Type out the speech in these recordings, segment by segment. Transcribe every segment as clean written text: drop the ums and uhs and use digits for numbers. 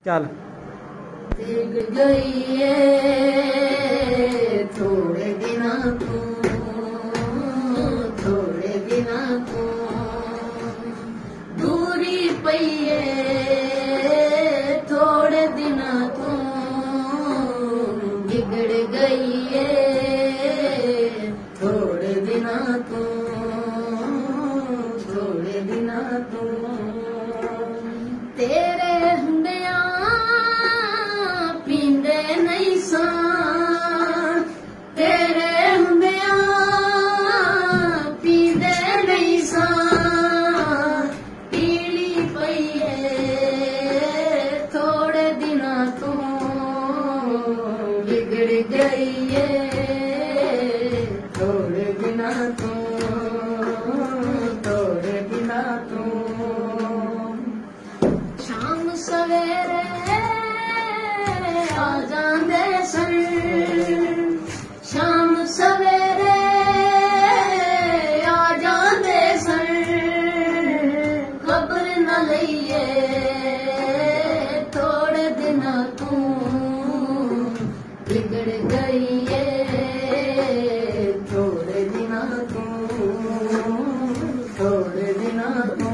चल दिल गई है थोड़े दिना तू, थोड़े दिना तू दूरी पई है, थोड़े दिना तू बिगड़ गई है, थोड़े दिना तू, थोड़े दिना तू तेरे हुंदिया पींदे नहीं सा, तेरे हुंदिया पींदे नहीं सा, पीली पई है थोड़े दिना तू बिगड़ गई है, थोड़े दिना तू, थोड़े दिना तू शाम सवेरे आ जांदे सन, शाम सवेरे आ जांदे सन, खबर न लईए थोड़े दिना तू बिगड़ गई है, थोड़े दिना तू, थोड़े दिना तू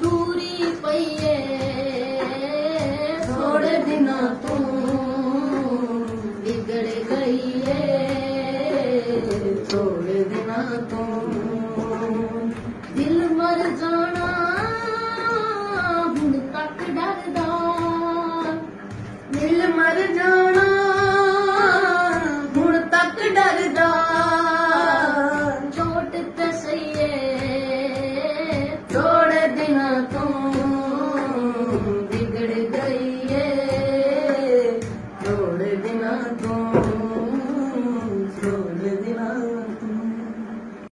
दूरी पई है, थोड़े दिना तू बिगड़ गई है, थोड़े दिना तू दिल मर जाना हुण तक डरदा, दिल मर जाना हुण तक डरदा, चोट ते सही है थोड़े दिना तू बिगड़ गई है, थोड़े दिना तू, थोड़े